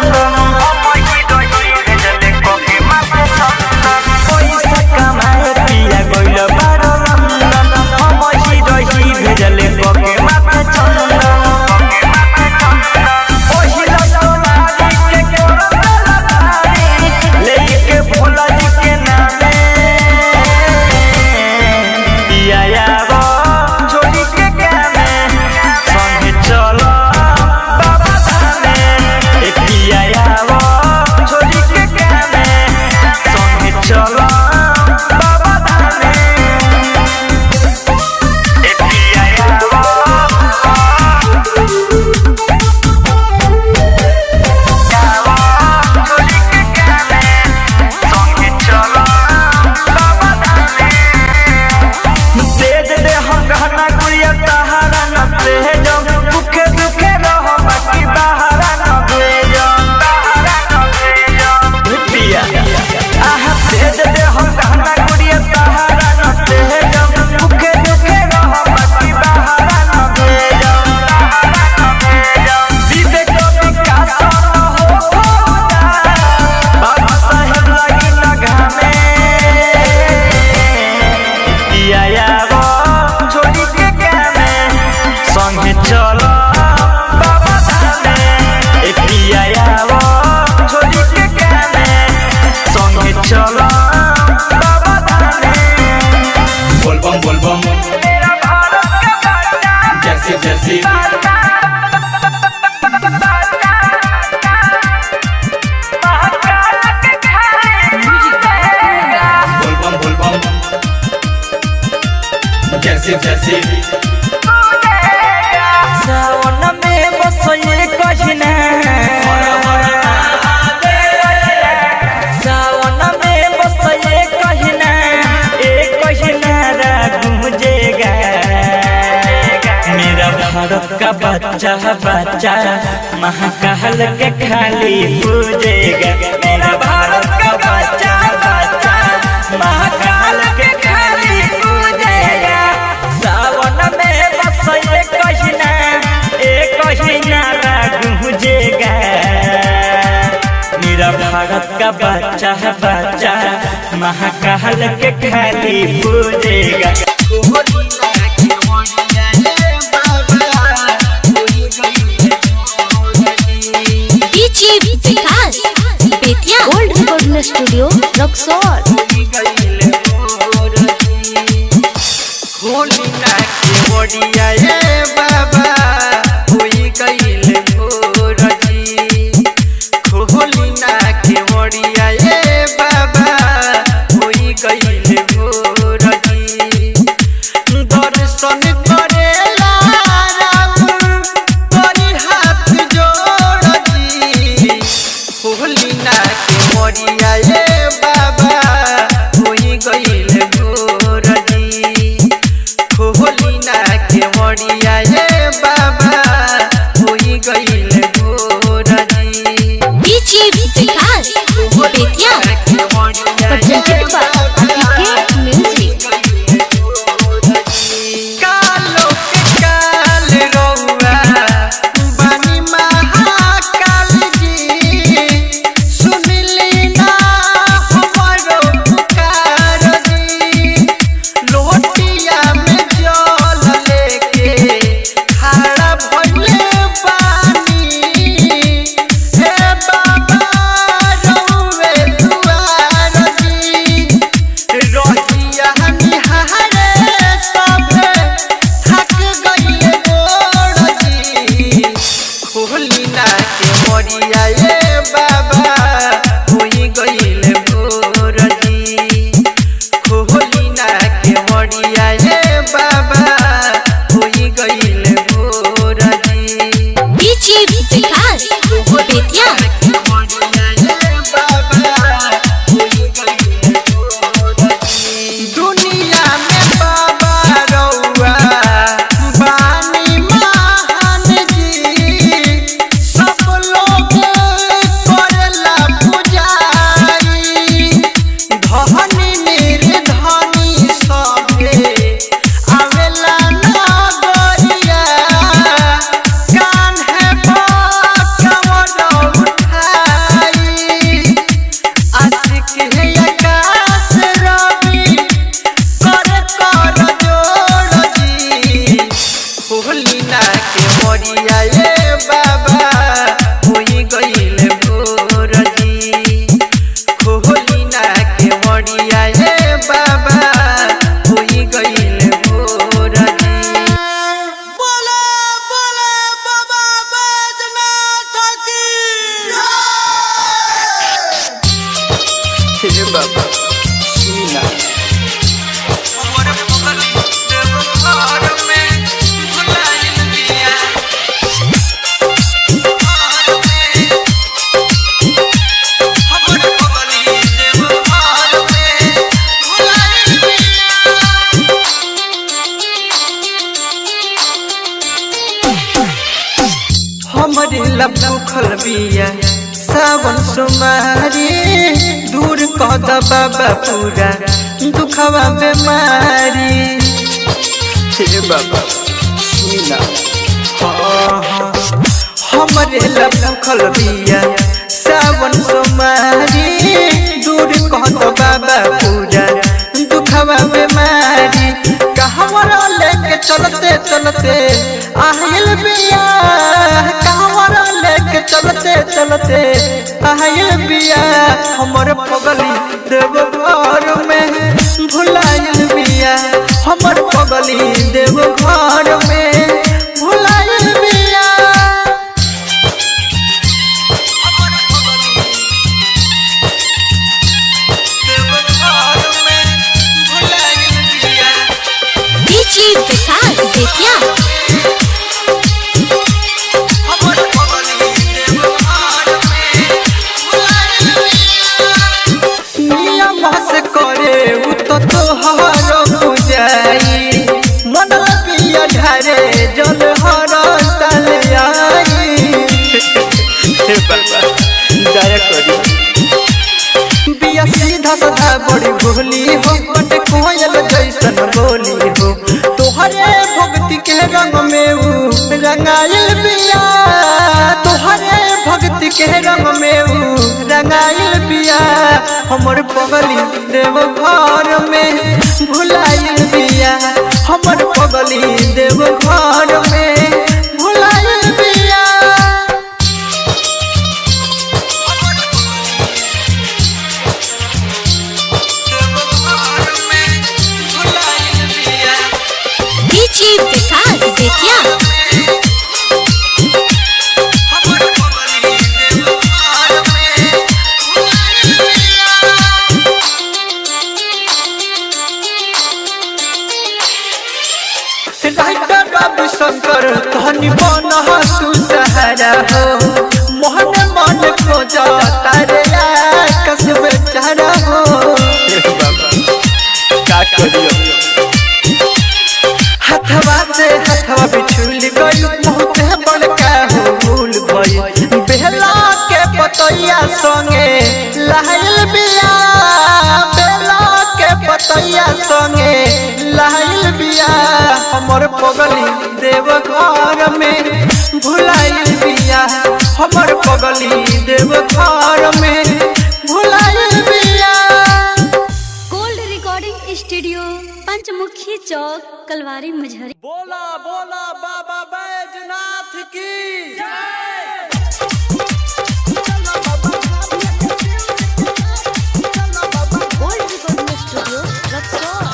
चंदन भेजले कोके माथे चंदन पैसा कमाए पिया गइल बारो लंदन हम ही रही भेजले कोके माथे चंदन पहिला सोनारी के कोरला भारी लेके भोला जी के नामे पिया यावो छोड़ी के कामे संगे चलो बाबा धामे ए पिया यावो छोड़ी के कामे संगे चलो बाबा धामे ए पिया यावो छोड़ी के कामे संगे चलो बाबा धामे दे दे हम गहना गुड़िया तहारा न भेजो दुखे दुखे रहो बाकी बहारा न भेजो पिया आह दे दे हम गहना गुड़िया तहारा न भेजो दुखे दुखे रहो बाकी बहारा न भेजो विवेक विकास न हो बाबा साहेब लगी न घामे पिया यावो छोड़ी के कामे संगे चलो बाबा धामे ए पिया यावो छोड़ी के कामे संगे चलो बाबा धामे बोलबम मेरा भारत का बच्चा जैसी जैसी महाकाल के खाए बोलबम जैसी जैसी सावन में बसोए कहिना सावन में बसोए कहिना एक कहिना गूंजेगा मेरा भारत का बच्चा बच्चा महाकाल के खाली पूजेगा मेरा भारत का बच्चा बच्चा महाकाल के खाली पूजेगा सावन में बसोए कहिना एक कहिना गूंजेगा मेरा भारत का बच्चा बच्चा महाकाल के खाली पूजेगा DJ Vikas Bettiah gold recording studio Raxaul. Holi ना के मोड़िया ये बाबा होई गइल भोरजी होली ना के मोड़िया ये बाबा होई गइल भोरजी दर्शन करेला राउर करी हाथ जोड़जी होली ना के मोड़िया ये बाबा होई गइल भोरजी होली ना के मोड़िया ये बाबा होई गइल भोरजी DJ Vikas Bettiah presented by music. कालो के काल रउआ बानी महाकाल जी सुनली ना हमरो पुकार जी लोटिया में जल लेके खड़ा भइले बानी हे बाबा रउए दुआर जी रहिया निहारे सभे थक गइले गोड़ जी होली ना के मोड़िया ये बाबा होई गइले भोर जी होली ना के मोड़िया ये बाबा होई गइले भोर जी डीजे विकास बेतिया दुनिया में बाबा रउआ बानी महान जी सब लोग ला भूखल बिया सावन सुमारी दूर कह द बाबा पूरा दुखवा बेमारी हे बाबा सुना हमरे ला भूखल बिया सावन सुमारी दूर कह द बाबा पूरा दुखवा बेमारी कहवरा लेके चलते चलते आहिल बिया कहवरा लेके चलते चलते आहिल बिया हमर पगली देव घर में भुलाइल बिया हमर पगली देव घर में भुलाइल बिया डीजे विकास बेतिया करे उ तो तोहर पूजाई मन पिया ढारे जल हर तल आई हे बाबा दया करी बिया सीधा साधा बड़ी भोली हो बट कोयल जैसन बोली हो तोहरे भक्ति के रंग में उ रंगाइल बिया तोहरे भक्ति के रंग में उ रंगाइल बिया हमर पगली देव घर में भुलाइल बिया हमर पगली देव घर में भुलाइल बिया डीजे विकास बेतिया बाबू शंकर धनी बन तू सहारा हो मोहन मन खोज तारे कस बेचारा हो हथवा से हथवा बिछुल गई बहुत बड़का हो भूल गई बेला के पतैया संगे लहल बिया बेला के पतैया संगे लहल बिया हमर पगली देव घर में भुलाइल बिया हमर पगली देव घर में भुलाइल बिया। गोल्ड रिकॉर्डिंग स्टूडियो पंचमुखी चौक कलवारी मझरी। बोला बोला बाबा बैजनाथ की जय। Gold recording studio Raxaul.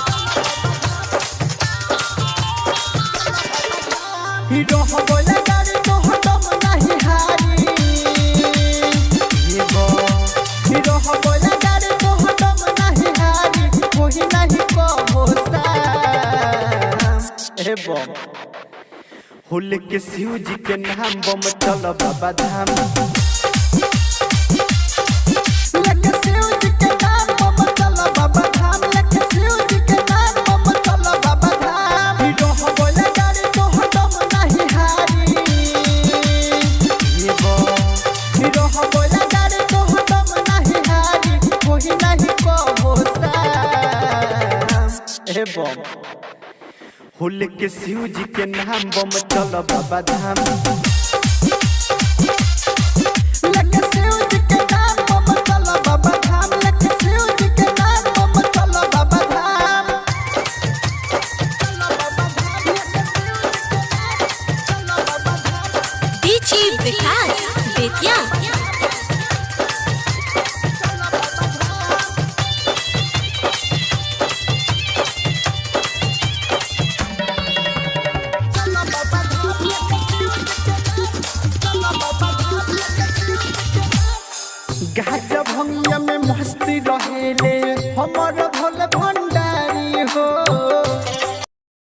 Hero हो बोले गाड़ी तो हटम नहीं हारी हीरो हो बोले गाड़ी तो हटम नहीं हारी कोई नहीं को होता ए बम हुल के शिव जी के नाम बम चल बाबा धाम लेके शिव जी के नाम बम चल बाबा धाम लेके शिव जी के नाम बम चल बाबा धाम हीरो हो बोले गाड़ी तो हटम नहीं हारी हीरो हो बोले गाड़ी तो हटम नहीं हारी कोई नहीं को होता ए बम हुल के शिव जी के नाम बम चल बाबा धाम लेके शिव जी के नाम बम चल बाबा धाम लेके शिव जी के नाम बम चल बाबा धाम डीजे विकास बेतिया गाजा भंगिया में मस्ती रहेले हमर